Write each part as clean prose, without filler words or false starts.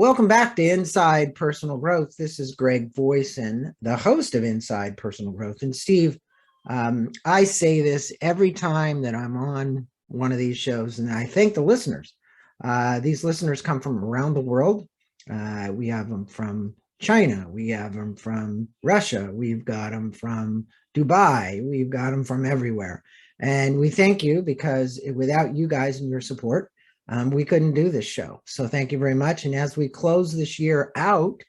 Welcome back to Inside Personal Growth. This is Greg Voisen, the host of Inside Personal Growth. And Steve, I say this every time that I'm on one of these shows, and I thank the listeners. These listeners come from around the world. We have them from China. We have them from Russia. We've got them from Dubai. We've got them from everywhere. And we thank you because without you guys and your support, we couldn't do this show. So thank you very much. And as we close this year out,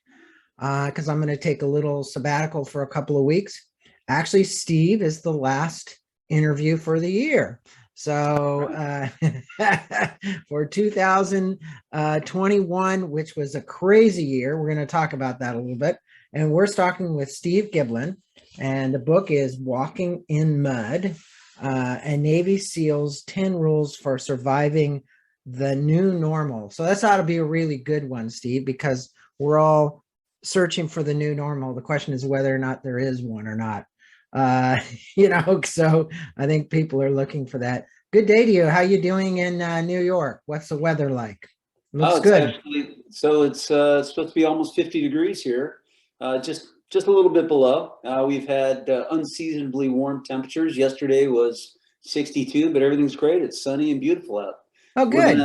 because I'm going to take a little sabbatical for a couple of weeks, actually, Steve is the last interview for the year. So for 2021, which was a crazy year, we're going to talk about that a little bit. And we're talking with Steve Giblin, and the book is Walking in Mud, a Navy SEAL's 10 Rules for Surviving the New Normal. So that's ought to be a really good one, Steve, because we're all searching for the new normal. The question is whether or not there is one or not. So I think people are looking for that. Good day to you. How you doing in New York? What's the weather like? Looks good. It's supposed to be almost 50 degrees here, just a little bit below. We've had unseasonably warm temperatures. Yesterday was 62, but everything's great. It's sunny and beautiful out. Oh, good.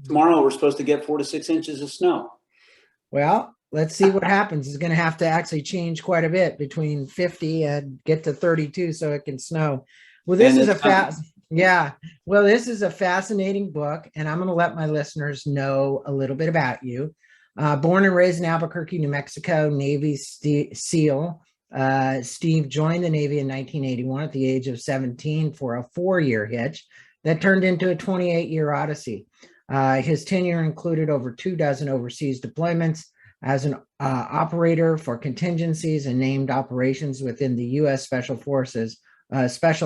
Tomorrow we're supposed to get 4 to 6 inches of snow. Well, let's see what happens. It's going to have to actually change quite a bit between 50 and get to 32 so it can snow. Well, this is this is a fascinating book, and I'm going to let my listeners know a little bit about you. Born and raised in Albuquerque, New Mexico, Navy SEAL. Steve joined the Navy in 1981 at the age of 17 for a 4-year hitch that turned into a 28-year odyssey. His tenure included over 24 overseas deployments as an operator for contingencies and named operations within the U.S. Special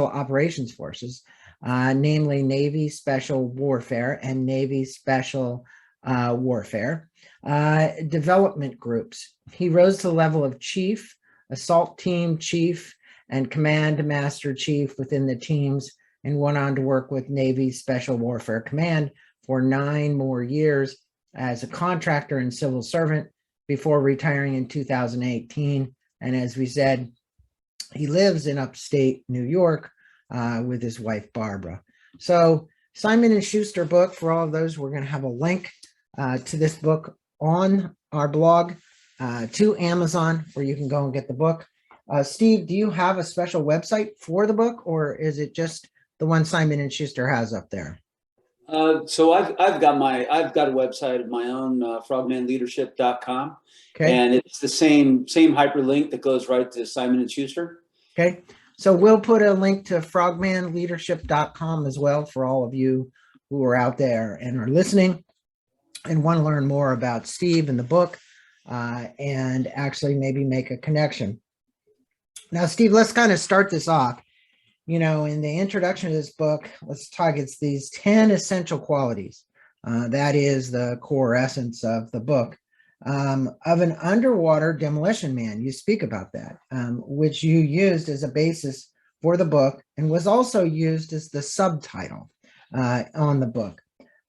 Operations Forces, namely Navy Special Warfare and Navy Special Warfare development groups. He rose to the level of chief, assault team chief, and command master chief within the teams, and went on to work with Navy Special Warfare Command for 9 more years as a contractor and civil servant before retiring in 2018. And as we said, he lives in upstate New York with his wife, Barbara. So Simon & Schuster book, for all of those, we're going to have a link to this book on our blog, to Amazon, where you can go and get the book. Steve, do you have a special website for the book, or is it just the one Simon & Schuster has up there? So I've got a website of my own, frogmanleadership.com. Okay. And it's the same hyperlink that goes right to Simon & Schuster. Okay. So we'll put a link to frogmanleadership.com as well for all of you who are out there and are listening and want to learn more about Steve and the book, and actually maybe make a connection. Now, Steve, let's kind of start this off. In the introduction to this book, let's talk, it's these 10 essential qualities. That is the core essence of the book, of an underwater demolition man. You speak about that, which you used as a basis for the book and was also used as the subtitle on the book.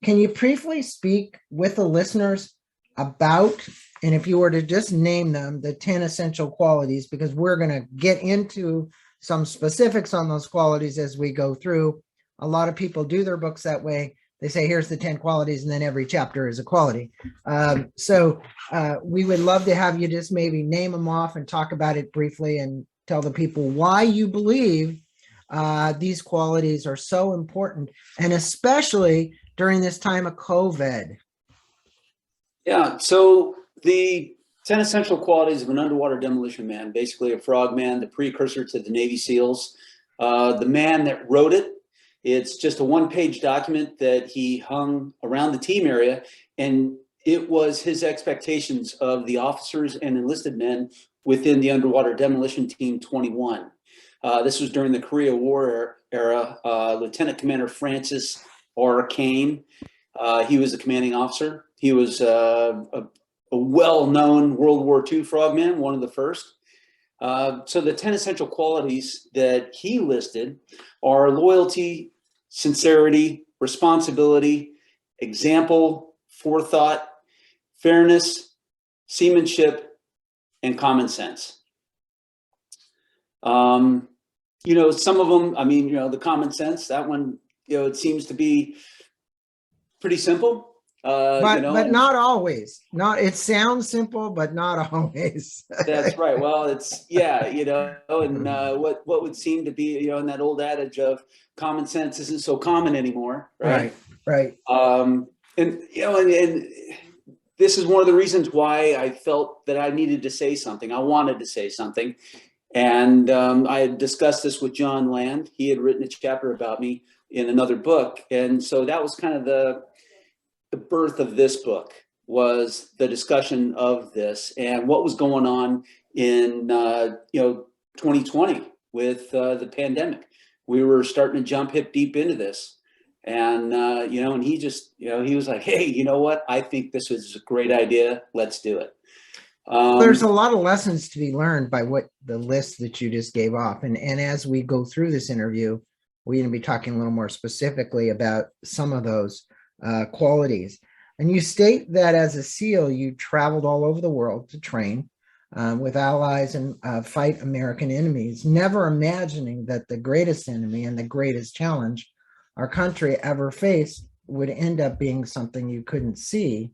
Can you briefly speak with the listeners about, and if you were to just name them, the 10 essential qualities, because we're going to get into some specifics on those qualities as we go through. A lot of people do their books that way. They say, here's the 10 qualities, and then every chapter is a quality. So we would love to have you just maybe name them off and talk about it briefly and tell the people why you believe these qualities are so important, and especially during this time of COVID. Yeah, so the 10 essential qualities of an underwater demolition man, basically a frogman, the precursor to the Navy SEALs. The man that wrote it, it's just a 1-page document that he hung around the team area, and it was his expectations of the officers and enlisted men within the Underwater Demolition Team 21. This was during the Korea War era. Lieutenant Commander Francis R. Kane, he was the commanding officer. He was a well-known World War II frogman, one of the first. So the 10 essential qualities that he listed are loyalty, sincerity, responsibility, example, forethought, fairness, seamanship, and common sense. Some of them, the common sense, that one, it seems to be pretty simple. But not always. It sounds simple, but not always. That's right. Well, it's, and what would seem to be, in that old adage of common sense isn't so common anymore. Right. Right. And this is one of the reasons why I felt that I needed to say something. I wanted to say something. And I had discussed this with John Land. He had written a chapter about me in another book. And so that was kind of the birth of this book, was the discussion of this and what was going on in 2020 with the pandemic. We were starting to jump hip deep into this. And, and he just, he was like, hey, you know what? I think this is a great idea. Let's do it. There's a lot of lessons to be learned by what the list that you just gave off. And as we go through this interview, we're going to be talking a little more specifically about some of those qualities. And you state that as a SEAL, you traveled all over the world to train with allies and fight American enemies, never imagining that the greatest enemy and the greatest challenge our country ever faced would end up being something you couldn't see.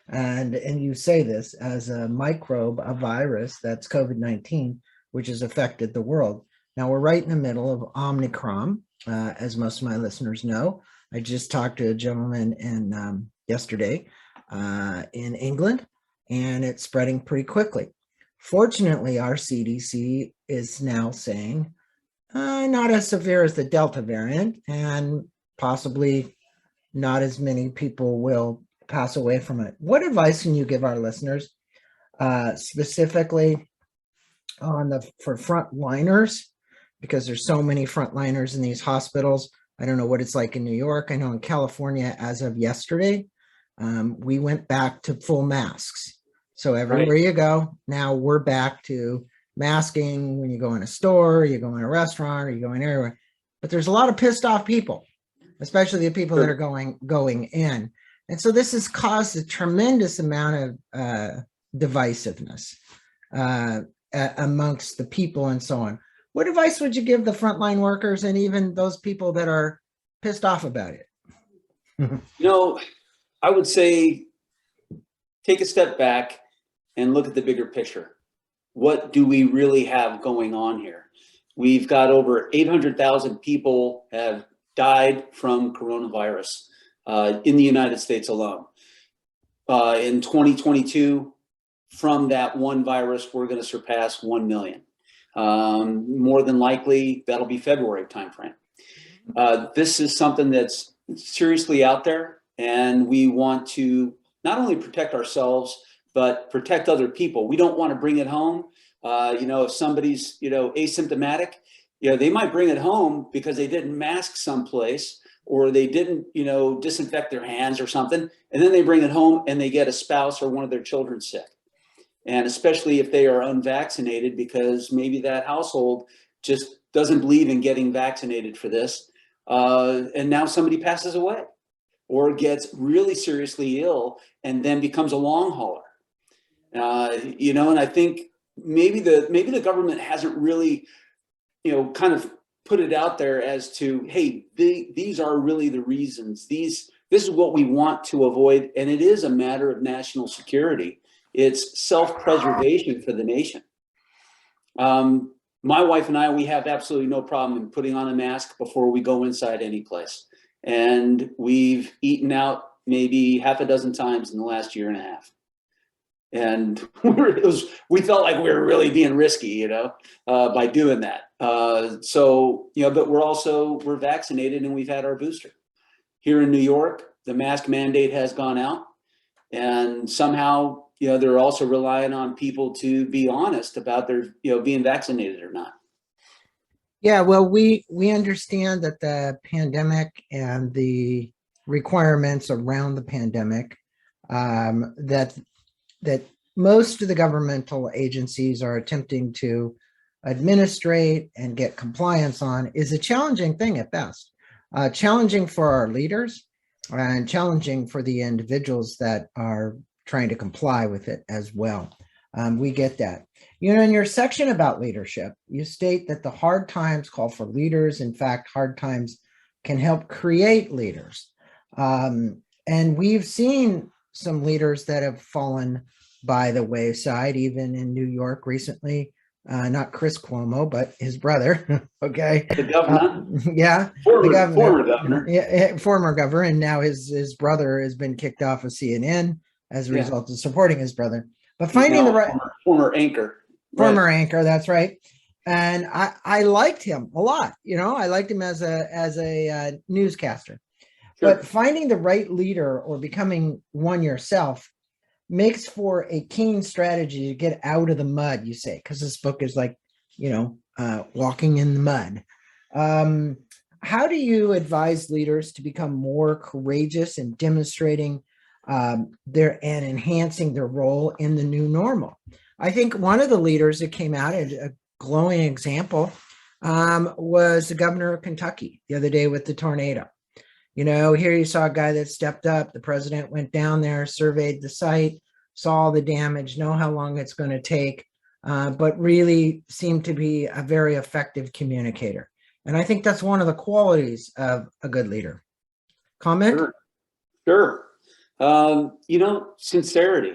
And you say this as a microbe, a virus, that's COVID-19, which has affected the world. Now we're right in the middle of Omicron, as most of my listeners know. I just talked to a gentleman yesterday in England, and it's spreading pretty quickly. Fortunately, our CDC is now saying not as severe as the Delta variant, and possibly not as many people will pass away from it. What advice can you give our listeners specifically for frontliners? Because there's so many frontliners in these hospitals. I don't know what it's like in New York. I know in California, as of yesterday, we went back to full masks. So everywhere you go, now we're back to masking when you go in a store, you go in a restaurant, or you go in everywhere. But there's a lot of pissed off people, especially the people that are going in. And so this has caused a tremendous amount of divisiveness amongst the people and so on. What advice would you give the frontline workers and even those people that are pissed off about it? I would say take a step back and look at the bigger picture. What do we really have going on here? We've got over 800,000 people have died from coronavirus in the United States alone. In 2022, from that one virus, we're going to surpass 1 million. More than likely, that'll be February timeframe. This is something that's seriously out there, and we want to not only protect ourselves, but protect other people. We don't want to bring it home. If somebody's, asymptomatic, they might bring it home because they didn't mask someplace, or they didn't, disinfect their hands or something. And then they bring it home and they get a spouse or one of their children sick. And especially if they are unvaccinated, because maybe that household just doesn't believe in getting vaccinated for this. And now somebody passes away or gets really seriously ill and then becomes a long hauler. And I think maybe the government hasn't really, kind of put it out there as to, hey, these are really the reasons. This is what we want to avoid. And it is a matter of national security. It's self-preservation for the nation. My wife and I, we have absolutely no problem in putting on a mask before we go inside any place. And we've eaten out maybe half a dozen times in the last year and a half. And we felt like we were really being risky, by doing that. But we're vaccinated and we've had our booster. Here in New York, the mask mandate has gone out, and somehow, they're also relying on people to be honest about their, being vaccinated or not. Yeah, well, we understand that the pandemic and the requirements around the pandemic, that most of the governmental agencies are attempting to administrate and get compliance on is a challenging thing at best. Challenging for our leaders and challenging for the individuals that are trying to comply with it as well. We get that. In your section about leadership, you state that the hard times call for leaders. In fact, hard times can help create leaders. And we've seen some leaders that have fallen by the wayside, even in New York recently. Not Chris Cuomo, but his brother. Okay. The governor. Yeah. Former governor. Yeah, former governor. And now his brother has been kicked off of CNN as a result of supporting his brother. But finding the right former anchor. Former anchor, that's right. And I liked him a lot. I liked him as a newscaster. Sure. But finding the right leader or becoming one yourself makes for a keen strategy to get out of the mud, you say, because this book is like, walking in the mud. How do you advise leaders to become more courageous in demonstrating and enhancing their role in the new normal? I think one of the leaders that came out, a glowing example, was the governor of Kentucky the other day with the tornado. Here you saw a guy that stepped up. The president went down there, surveyed the site, saw the damage, know how long it's going to take, but really seemed to be a very effective communicator. And I think that's one of the qualities of a good leader. Comment? Sure. Sincerity.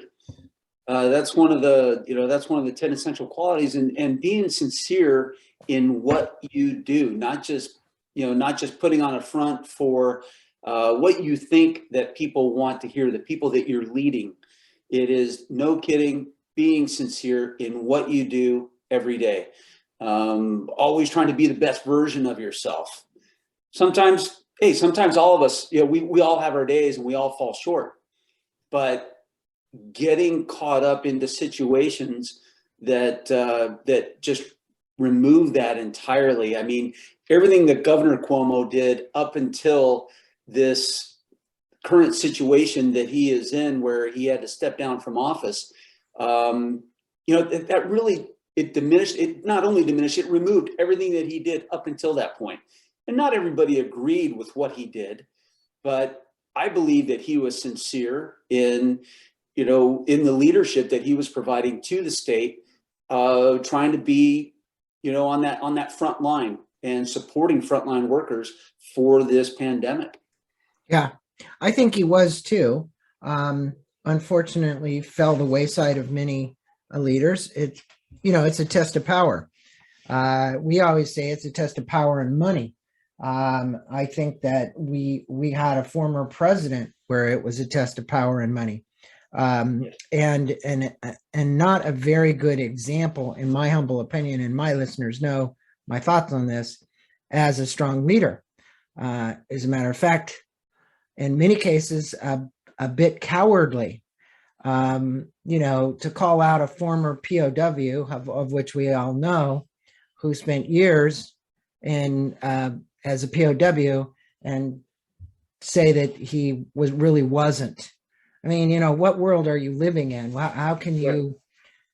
That's one of the 10 essential qualities, and being sincere in what you do, not just putting on a front for what you think that people want to hear, the people that you're leading. It is, no kidding, being sincere in what you do every day. Always trying to be the best version of yourself. Sometimes all of us, we all have our days and we all fall short, but getting caught up into situations that just remove that entirely. I mean, everything that Governor Cuomo did up until this current situation that he is in, where he had to step down from office, that really, it diminished, it not only diminished, it removed everything that he did up until that point. And not everybody agreed with what he did, but I believe that he was sincere in the leadership that he was providing to the state, trying to be, on that front line and supporting frontline workers for this pandemic. Yeah, I think he was too. Unfortunately, fell the wayside of many leaders. It's a test of power. We always say it's a test of power and money. I think that we had a former president where it was a test of power and money. And not a very good example, in my humble opinion, and my listeners know my thoughts on this, as a strong leader. As a matter of fact, in many cases, a bit cowardly, to call out a former POW, of which we all know, who spent years in as a POW, and say that he really wasn't. I mean, what world are you living in? How can you,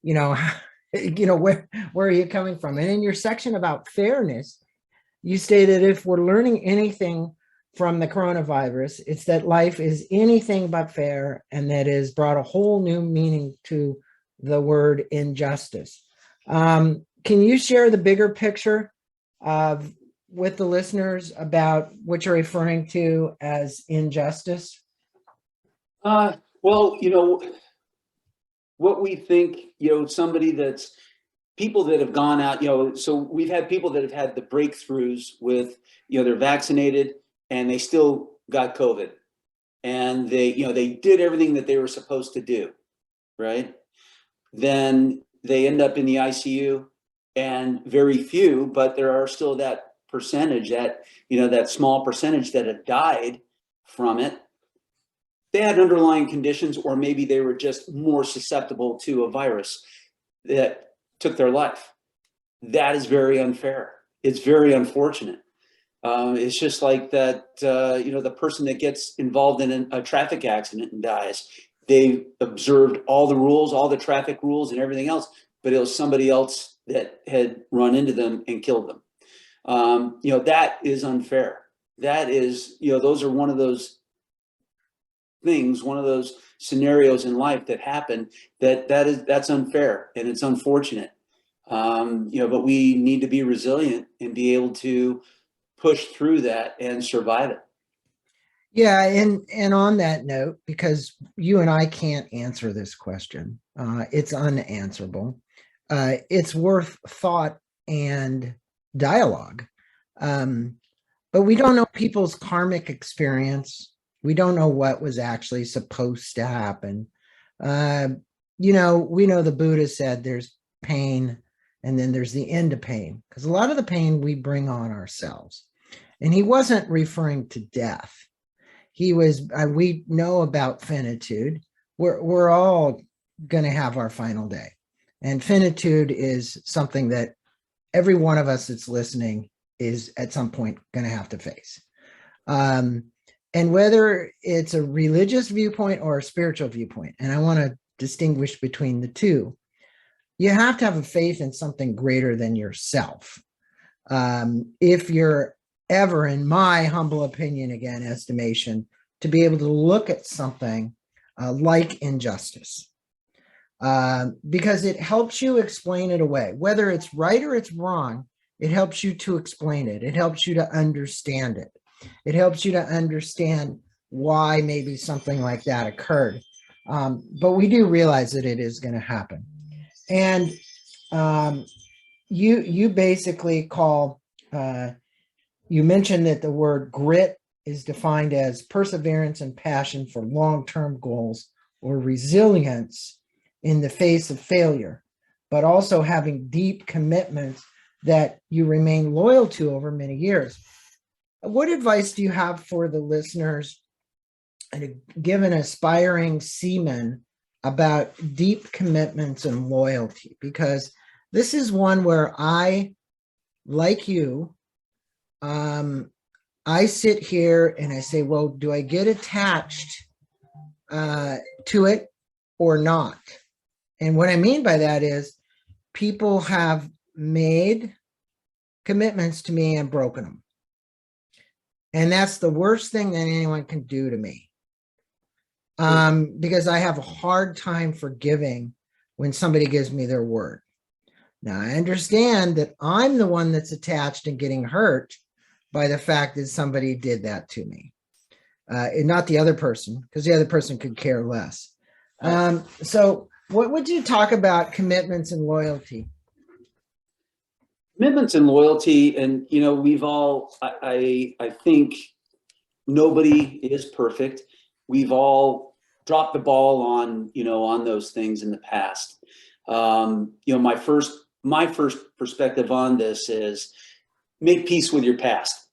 where are you coming from? And in your section about fairness, you stated, if we're learning anything from the coronavirus, it's that life is anything but fair, and that has brought a whole new meaning to the word injustice. Can you share the bigger picture with the listeners about what you're referring to as injustice? Well, what we think, somebody that's, people that have gone out, so we've had people that have had the breakthroughs with, they're vaccinated and they still got COVID, and they did everything that they were supposed to do, right? Then they end up in the ICU, and very few, but there are still that percentage, that small percentage that have died from it. They had underlying conditions, or maybe they were just more susceptible to a virus that took their life. That is very unfair. It's very unfortunate. It's just like that, the person that gets involved in a traffic accident and dies. They observed all the rules, all the traffic rules and everything else, but it was somebody else that had run into them and killed them. That is unfair. That is, those are one of those things, one of those scenarios in life that happen, that's unfair and it's unfortunate. But we need to be resilient and be able to push through that and survive it. Yeah, and on that note, because you and I can't answer this question, it's unanswerable. It's worth thought and dialogue. But we don't know people's karmic experience. We don't know what was actually supposed to happen. We know the Buddha said there's pain and then there's the end of pain, because a lot of the pain we bring on ourselves. And he wasn't referring to death. He was, we know about finitude. We're all going to have our final day. And finitude is something that every one of us that's listening is at some point going to have to face. And whether it's a religious viewpoint or a spiritual viewpoint, and I want to distinguish between the two, you have to have a faith in something greater than yourself. If you're ever, in my humble opinion, again, estimation, to be able to look at something like injustice, because it helps you explain it away. Whether it's right or it's wrong, it helps you to explain it. It helps you to understand it. It helps you to understand why maybe something like that occurred. But we do realize that it is going to happen. And you basically call, you mentioned that the word grit is defined as perseverance and passion for long-term goals, or resilience in the face of failure, but also having deep commitments that you remain loyal to over many years. What advice do you have for the listeners and to give an aspiring seaman about deep commitments and loyalty? Because this is one where I, like you, I sit here and I say, well, do I get attached to it or not? And what I mean by that is people have made commitments to me and broken them. And that's the worst thing that anyone can do to me. Because I have a hard time forgiving when somebody gives me their word. Now, I understand that I'm the one that's attached and getting hurt by the fact that somebody did that to me, and not the other person, because the other person could care less. So what would you talk about commitments and loyalty? Commitments and loyalty, and we've all, I think nobody is perfect. We've all dropped the ball on those things in the past. My first perspective on this is make peace with your past.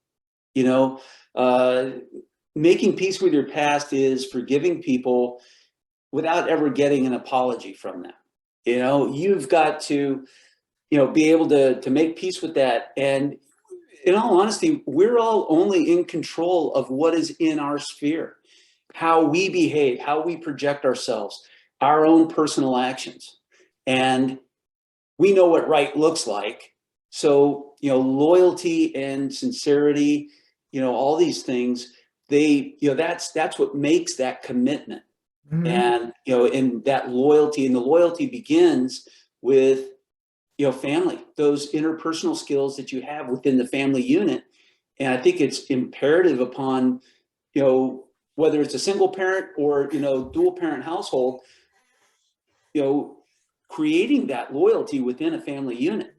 Making peace with your past is forgiving people without ever getting an apology from them. You've got to be able to make peace with that. And in all honesty, we're all only in control of what is in our sphere, how we behave, how we project ourselves, our own personal actions. And we know what right looks like. So, loyalty and sincerity, all these things, that's what makes that commitment. Mm-hmm. And, and that loyalty, and the loyalty begins with family, those interpersonal skills that you have within the family unit. And I think it's imperative upon, whether it's a single parent or, dual parent household, creating that loyalty within a family unit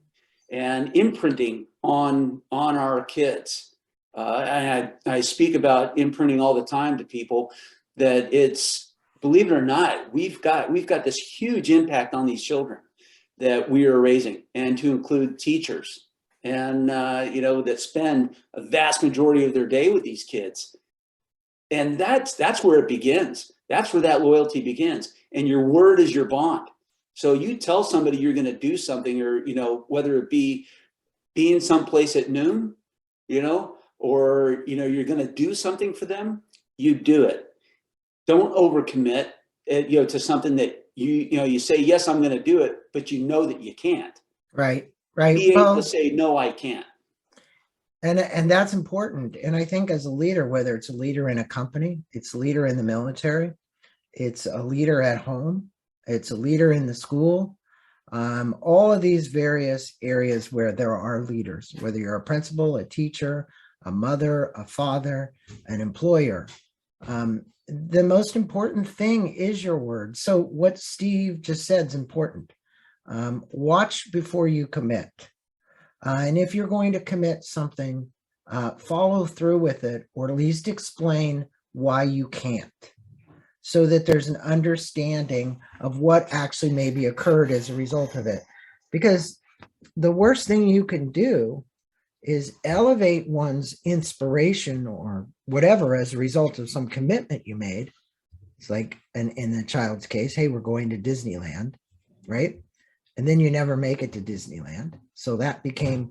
and imprinting on our kids. I speak about imprinting all the time to people, that it's, believe it or not, we've got this huge impact on these children that we are raising, and to include teachers, and that spend a vast majority of their day with these kids. And that's where it begins. That's where that loyalty begins. And your word is your bond. So you tell somebody you're going to do something, or whether it be being someplace at noon, or you're going to do something for them, you do it. Don't overcommit to something that you say, yes, I'm going to do it, but that you can't. Right. Be able to say, no, I can't. And that's important. And I think as a leader, whether it's a leader in a company, it's a leader in the military, it's a leader at home, it's a leader in the school, all of these various areas where there are leaders, whether you're a principal, a teacher, a mother, a father, an employer. The most important thing is your word. So what Steve just said is important. Watch before you commit. And if you're going to commit something, follow through with it, or at least explain why you can't, so that there's an understanding of what actually maybe occurred as a result of it. Because the worst thing you can do is elevate one's inspiration or whatever as a result of some commitment you made. It's like in the child's case, hey, we're going to Disneyland, right? And then you never make it to Disneyland. So that became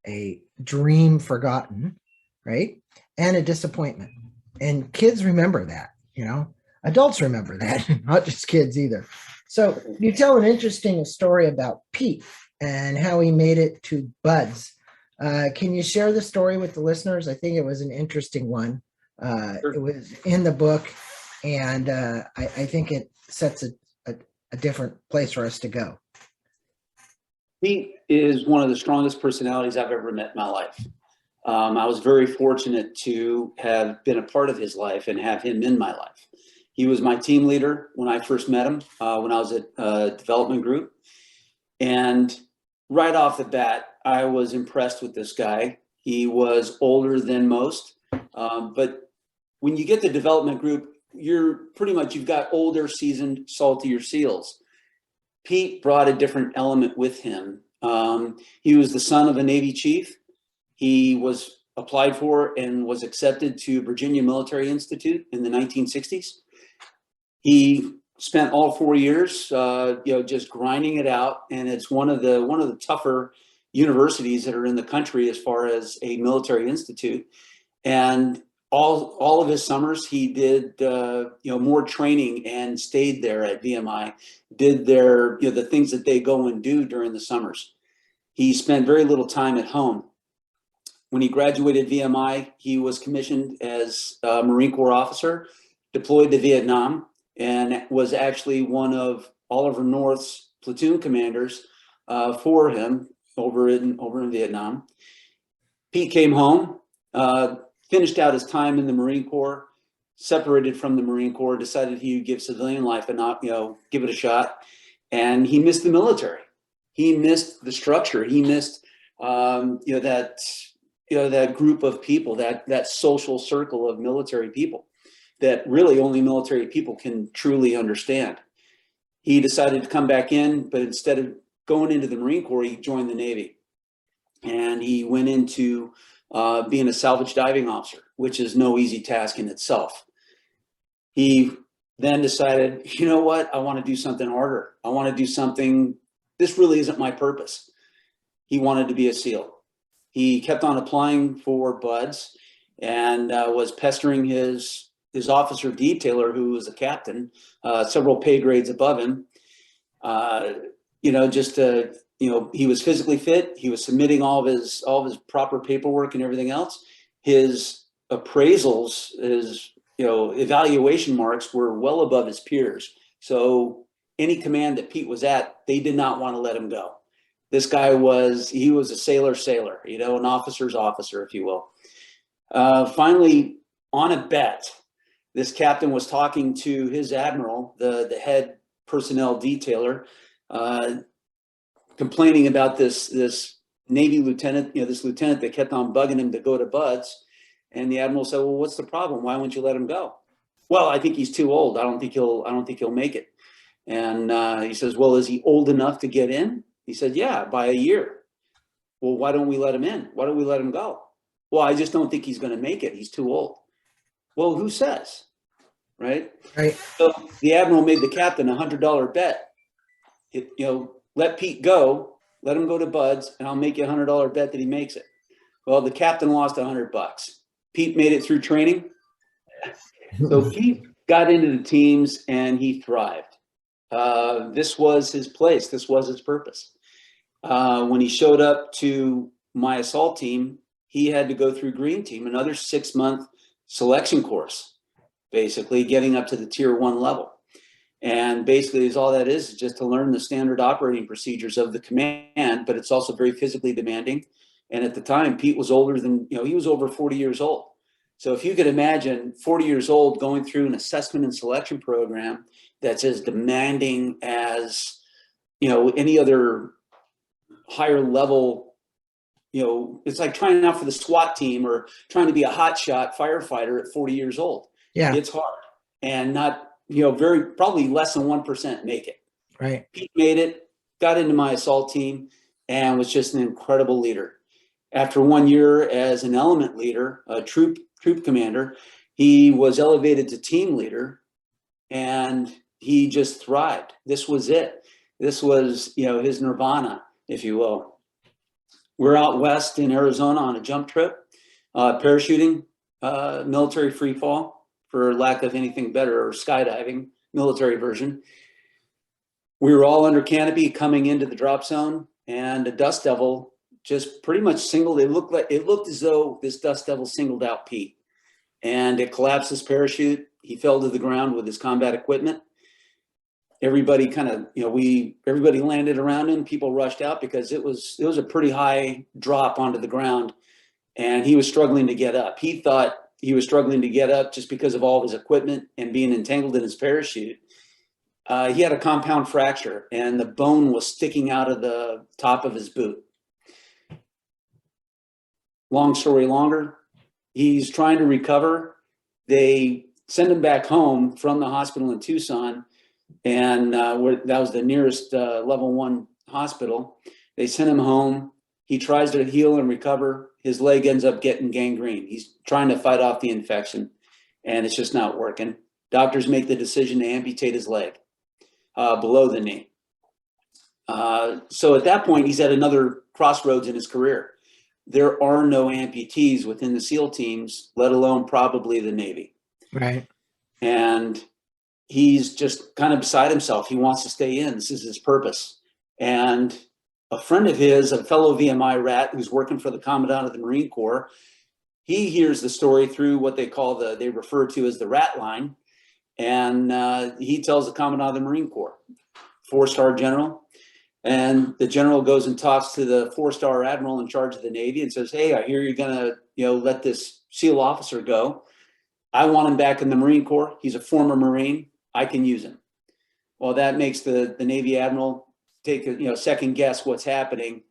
a dream forgotten, right? And a disappointment. And kids remember that, adults remember that, not just kids either. So you tell an interesting story about Pete and how he made it to Buds. Can you share the story with the listeners? I think it was an interesting one. Sure. It was in the book, and I think it sets a different place for us to go. Pete is one of the strongest personalities I've ever met in my life. I was very fortunate to have been a part of his life and have him in my life. He was my team leader when I first met him, when I was at development group. And right off the bat, I was impressed with this guy. He was older than most, but when you get the development group, you've got older, seasoned, saltier SEALs. Pete brought a different element with him. He was the son of a Navy chief. He was applied for and was accepted to Virginia Military Institute in the 1960s. He spent all 4 years, just grinding it out, and it's one of the tougher universities that are in the country as far as a military institute. And all of his summers, he did more training and stayed there at VMI. Did the things that they go and do during the summers. He spent very little time at home. When he graduated VMI, he was commissioned as a Marine Corps officer, deployed to Vietnam, and was actually one of Oliver North's platoon commanders for him over in Vietnam. Pete came home, finished out his time in the Marine Corps, separated from the Marine Corps, decided he would give civilian life and not, give it a shot. And he missed the military. He missed the structure. He missed, that group of people, that social circle of military people that really only military people can truly understand. He decided to come back in, but instead of going into the Marine Corps, he joined the Navy. And he went into being a salvage diving officer, which is no easy task in itself. He then decided, you know what, I want to do something harder. I want to do something, this really isn't my purpose. He wanted to be a SEAL. He kept on applying for Buds and was pestering his officer detailer, who was a captain, several pay grades above him, he was physically fit. He was submitting all of his proper paperwork and everything else. His appraisals, his evaluation marks were well above his peers. So any command that Pete was at, they did not want to let him go. This guy was a sailor, an officer's officer, if you will. Finally, on a bet, this captain was talking to his admiral, the head personnel detailer, complaining about this Navy lieutenant, this lieutenant that kept on bugging him to go to Buds. And the admiral said, well, what's the problem? Why won't you let him go? Well, I think he's too old. I don't think he'll make it. And he says, well, is he old enough to get in? He said, yeah, by a year. Well, why don't we let him in? Why don't we let him go? Well, I just don't think he's going to make it. He's too old. Well, who says? Right? So the admiral made the captain a $100 bet. Let Pete go, let him go to Buds, and I'll make you a $100 bet that he makes it. Well, the captain lost $100. Pete made it through training. So Pete got into the teams and he thrived. This was his place. This was his purpose. When he showed up to my assault team, he had to go through Green Team, another 6-month selection course, basically getting up to the tier 1 level. And basically is all that is just to learn the standard operating procedures of the command, but it's also very physically demanding. And at the time, Pete was older than, he was over 40 years old. So if you could imagine 40 years old going through an assessment and selection program that's as demanding as, any other higher level, it's like trying out for the SWAT team or trying to be a hotshot firefighter at 40 years old. Yeah. It's hard, and not, probably less than 1% make it. Right. Pete made it, got into my assault team, and was just an incredible leader. After 1 year as an element leader, a troop commander, he was elevated to team leader, and he just thrived. This was it. This was, his nirvana, if you will. We're out west in Arizona on a jump trip, parachuting, military free fall, for lack of anything better, or skydiving, military version. We were all under canopy coming into the drop zone, and a dust devil just pretty much singled. It looked as though this dust devil singled out Pete, and it collapsed his parachute. He fell to the ground with his combat equipment. Everybody everybody landed around him. People rushed out because it was a pretty high drop onto the ground, and he was struggling to get up. He thought he was struggling to get up just because of all of his equipment and being entangled in his parachute. He had a compound fracture, and the bone was sticking out of the top of his boot. Long story longer, he's trying to recover. They send him back home from the hospital in Tucson, and that was the nearest level 1 hospital. They send him home. He tries to heal and recover. His leg ends up getting gangrene. He's trying to fight off the infection, and it's just not working. Doctors make the decision to amputate his leg below the knee. So at that point, he's at another crossroads in his career. There are no amputees within the SEAL teams, let alone probably the Navy. Right. And he's just kind of beside himself. He wants to stay in. This is his purpose. And a friend of his, a fellow VMI rat who's working for the Commandant of the Marine Corps, he hears the story through what they refer to as the rat line. And he tells the Commandant of the Marine Corps, 4-star general. And the general goes and talks to the 4-star admiral in charge of the Navy and says, "Hey, I hear you're going to, let this SEAL officer go. I want him back in the Marine Corps. He's a former Marine. I can use him." Well, that makes the Navy admiral take a second guess what's happening.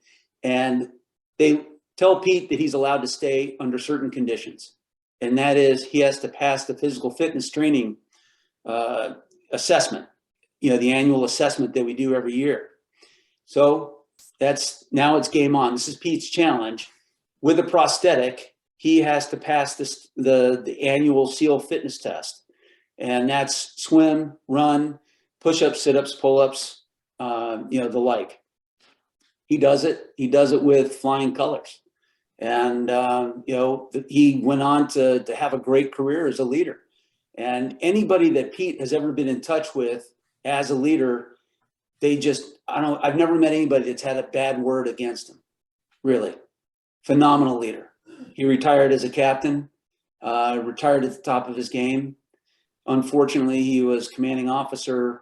And they tell Pete that he's allowed to stay under certain conditions. And that is, he has to pass the physical fitness training assessment, the annual assessment that we do every year. So now it's game on. This is Pete's challenge. With a prosthetic, he has to pass the annual SEAL fitness test. And that's swim, run, push-ups, sit-ups, pull-ups, the like. He does it. He does it with flying colors. And, he went on to have a great career as a leader. And anybody that Pete has ever been in touch with as a leader, I've never met anybody that's had a bad word against him. Really. Phenomenal leader. He retired as a captain, retired at the top of his game. Unfortunately, he was commanding officer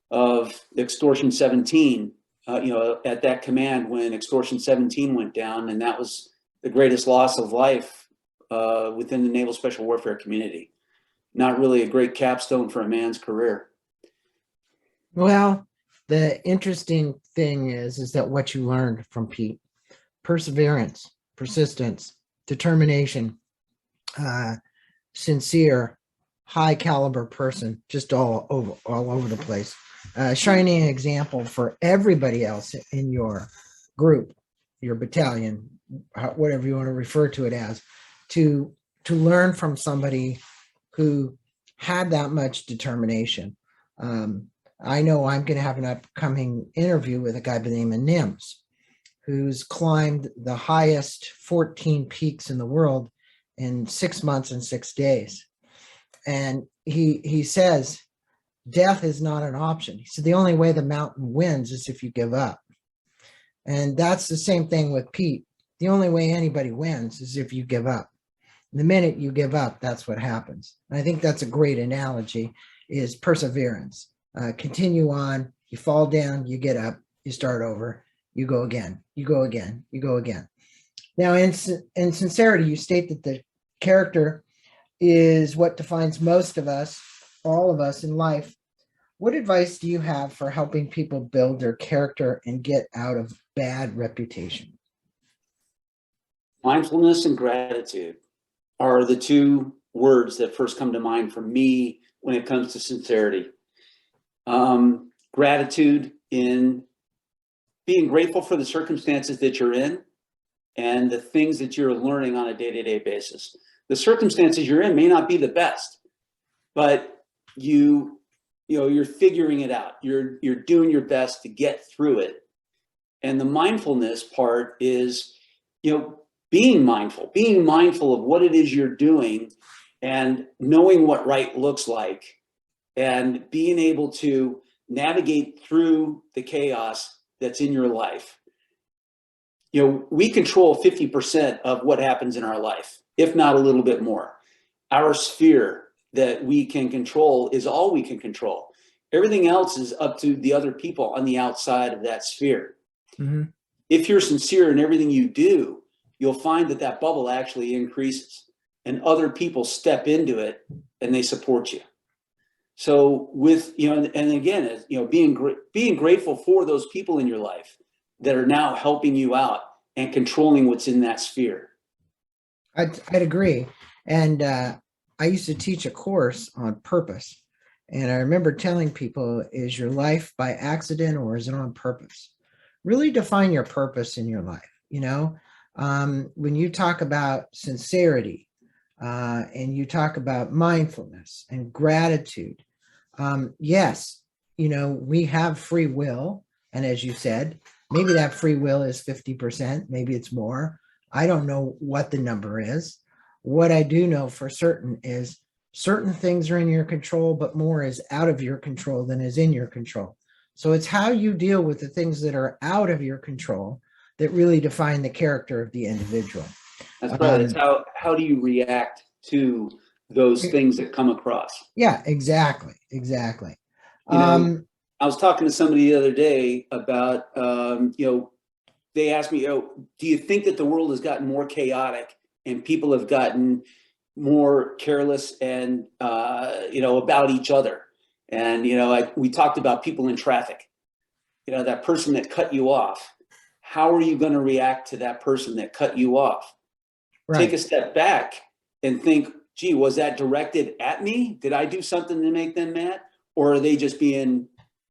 of Extortion 17, at that command when Extortion 17 went down, and that was the greatest loss of life within the Naval Special Warfare community. Not really a great capstone for a man's career. Well, the interesting thing is that what you learned from Pete: perseverance, persistence, determination, sincere, high caliber person, just all over the place. Shining example for everybody else in your group, your battalion, whatever you want to refer to it as, to learn from somebody who had that much determination. I know I'm going to have an upcoming interview with a guy by the name of Nims, who's climbed the highest 14 peaks in the world in 6 months and 6 days. And he says, death is not an option. He said, the only way the mountain wins is if you give up. And that's the same thing with Pete. the only way anybody wins is if you give up. The minute you give up, that's what happens. And I think that's a great analogy, is perseverance. Continue on, you fall down, you get up, you start over, you go again, you go again, you go again. Now, in sincerity, you state that the character is what defines most of us, all of us in life. What advice do you have for helping people build their character and get out of bad reputation? Mindfulness and gratitude are the two words that first come to mind for me when it comes to sincerity. Gratitude in being grateful for the circumstances that you're in and the things that you're learning on a day-to-day basis. The circumstances you're in may not be the best, but you're figuring it out. You're doing your best to get through it. And the mindfulness part is, being mindful of what it is you're doing and knowing what right looks like and being able to navigate through the chaos that's in your life. We control 50% of what happens in our life, if not a little bit more. Our sphere that we can control is all we can control. Everything else is up to the other people on the outside of that sphere. Mm-hmm. If you're sincere in everything you do, you'll find that bubble actually increases and other people step into it and they support you. So and again, being grateful for those people in your life that are now helping you out and controlling what's in that sphere. I'd agree. And I used to teach a course on purpose. And I remember telling people, is your life by accident or is it on purpose? Really define your purpose in your life. When you talk about sincerity and you talk about mindfulness and gratitude, yes, we have free will. And as you said, maybe that free will is 50%, maybe it's more. I don't know what the number is. What I do know for certain is certain things are in your control, but more is out of your control than is in your control. So it's how you deal with the things that are out of your control that really define the character of the individual. That's right. It's how do you react to those things that come across? Yeah, exactly. I was talking to somebody the other day about, they asked me, do you think that the world has gotten more chaotic and people have gotten more careless and, about each other? And, we talked about people in traffic, that person that cut you off. How are you going to react to that person that cut you off? Right. Take a step back and think, gee, was that directed at me? Did I do something to make them mad? Or are they just being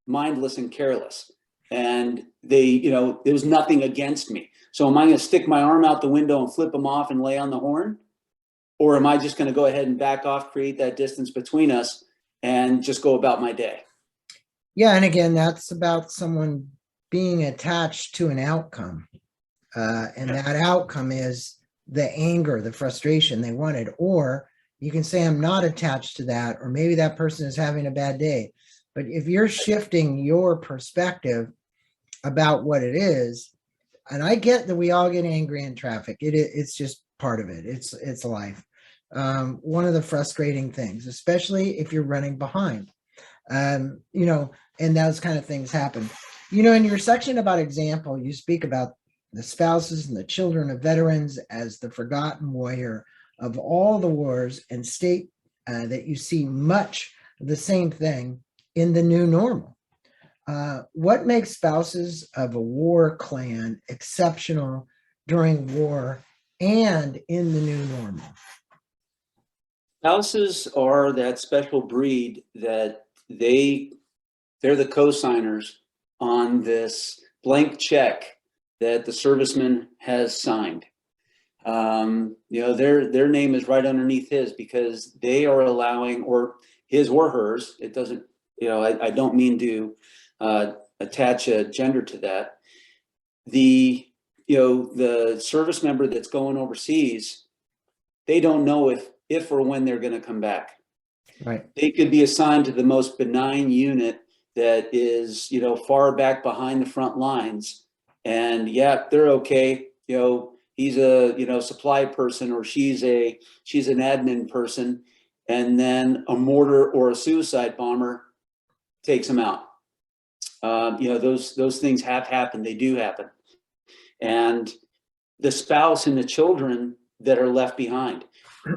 mindless and careless? And there was nothing against me. So am I going to stick my arm out the window and flip them off and lay on the horn? Or am I just going to go ahead and back off, create that distance between us and just go about my day? Yeah. And again, that's about someone being attached to an outcome. And that outcome is the anger, the frustration they wanted. Or you can say, I'm not attached to that, or maybe that person is having a bad day. But if you're shifting your perspective about what it is, and I get that we all get angry in traffic. It's just part of it. It's life. One of the frustrating things, especially if you're running behind, and those kind of things happen. In your section about example, you speak about the spouses and the children of veterans as the forgotten warrior of all the wars, and state that you see much of the same thing in the new normal. What makes spouses of a war clan exceptional during war and in the new normal? Spouses are that special breed that they're the co-signers on this blank check that the serviceman has signed. Their name is right underneath his because they are allowing, or his or hers, it doesn't, I don't mean to attach a gender to that. The service member that's going overseas, they don't know if or when they're going to come back. Right. They could be assigned to the most benign unit that is, far back behind the front lines. And yeah, they're okay. he's a, supply person, or she's an admin person, and then a mortar or a suicide bomber takes them out. Those things have happened. They do happen. And the spouse and the children that are left behind,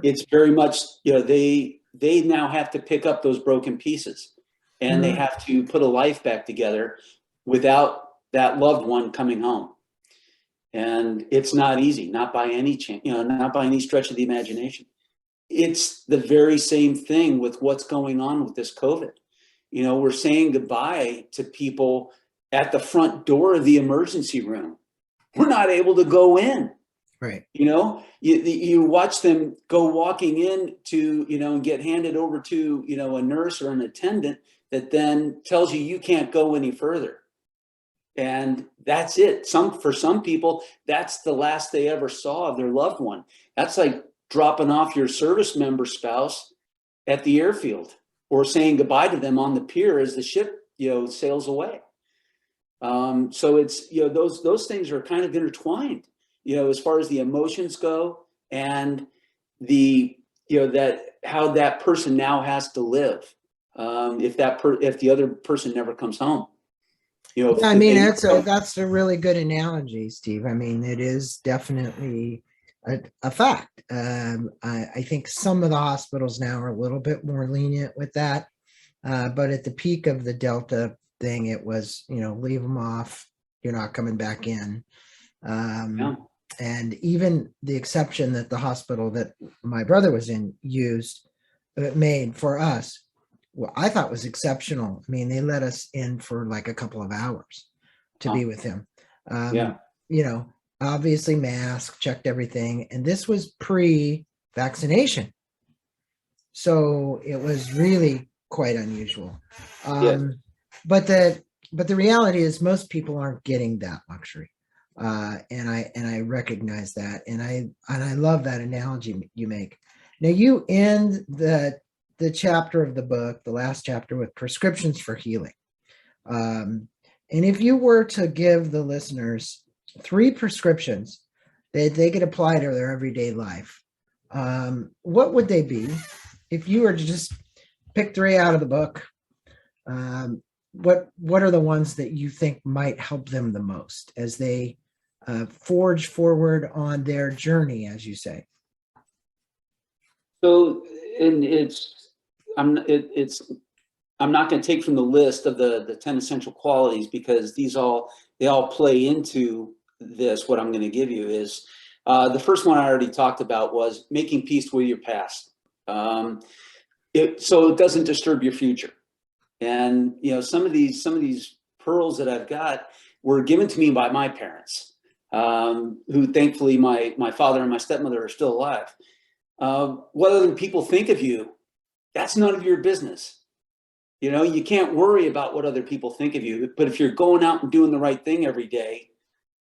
it's very much, they now have to pick up those broken pieces, and they have to put a life back together without that loved one coming home. And it's not easy, not by any chance, not by any stretch of the imagination. It's the very same thing with what's going on with this COVID. We're saying goodbye to people at the front door of the emergency room. We're not able to go in. Right. You watch them go walking in to, and get handed over to, a nurse or an attendant that then tells you can't go any further. And that's it. For some people, that's the last they ever saw of their loved one. That's like dropping off your service member spouse at the airfield, or saying goodbye to them on the pier as the ship, sails away. So it's, those things are kind of intertwined, as far as the emotions go, and the, that how that person now has to live, if the other person never comes home. That's a really good analogy, Steve. I mean, it is definitely a fact. I think some of the hospitals now are a little bit more lenient with that. But at the peak of the Delta thing, it was, leave them off. You're not coming back in. And even the exception that the hospital that my brother was in made for us, well, I thought was exceptional. I mean, they let us in for like a couple of hours to be with him. Obviously mask, checked everything. And this was pre-vaccination. So it was really quite unusual. But the reality is most people aren't getting that luxury. And I recognize that. And I love that analogy you make. Now you end the chapter of the book, the last chapter, with prescriptions for healing. And if you were to give the listeners 3 prescriptions that they could apply to their everyday life, what would they be? If you were to just pick 3 out of the book, what are the ones that you think might help them the most as they forge forward on their journey, as you say? So, and I'm not going to take from the list of the 10 essential qualities, because they all play into this. What I'm going to give you is the first one I already talked about, was making peace with your past, so it doesn't disturb your future. And some of these pearls that I've got were given to me by my parents, who thankfully my father and my stepmother are still alive. What other people think of you, that's none of your business. You can't worry about what other people think of you, but if you're going out and doing the right thing every day,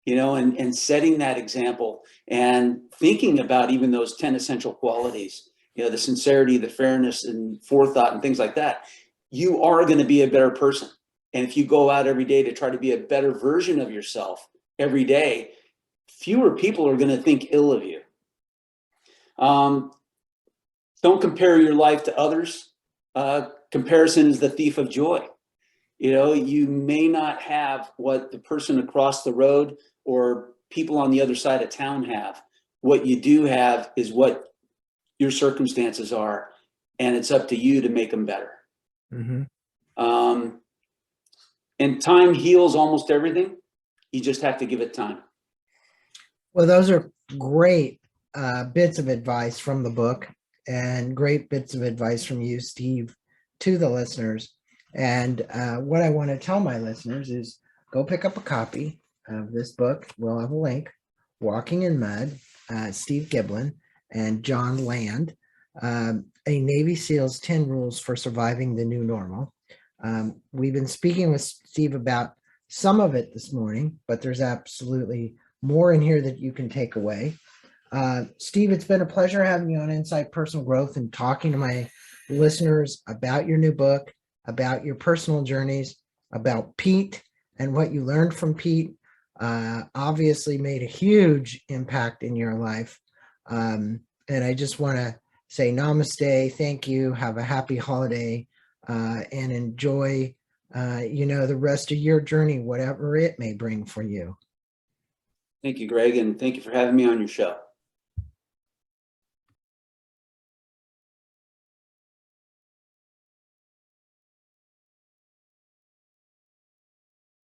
and setting that example, and thinking about even those 10 essential qualities, the sincerity, the fairness, and forethought, and things like that, you are going to be a better person. And if you go out every day to try to be a better version of yourself every day, fewer people are going to think ill of you. Don't compare your life to others. Comparison is the thief of joy. You may not have what the person across the road or people on the other side of town have. What you do have is what your circumstances are, and it's up to you to make them better. Mm-hmm. And time heals almost everything. You just have to give it time. Well, those are great bits of advice from the book, and great bits of advice from you, Steve, to the listeners. And what I want to tell my listeners is go pick up a copy of this book. We'll have a link. Walking in Mud, Steve Giblin and John Land, a Navy SEAL's 10 Rules for Surviving the New Normal. We've been speaking with Steve about some of it this morning, but there's absolutely more in here that you can take away. Steve, it's been a pleasure having you on Insight Personal Growth and talking to my listeners about your new book, about your personal journeys, about Pete and what you learned from Pete. obviously made a huge impact in your life. And I just want to say namaste, thank you, have a happy holiday, and enjoy, the rest of your journey, whatever it may bring for you. Thank you, Greg, and thank you for having me on your show.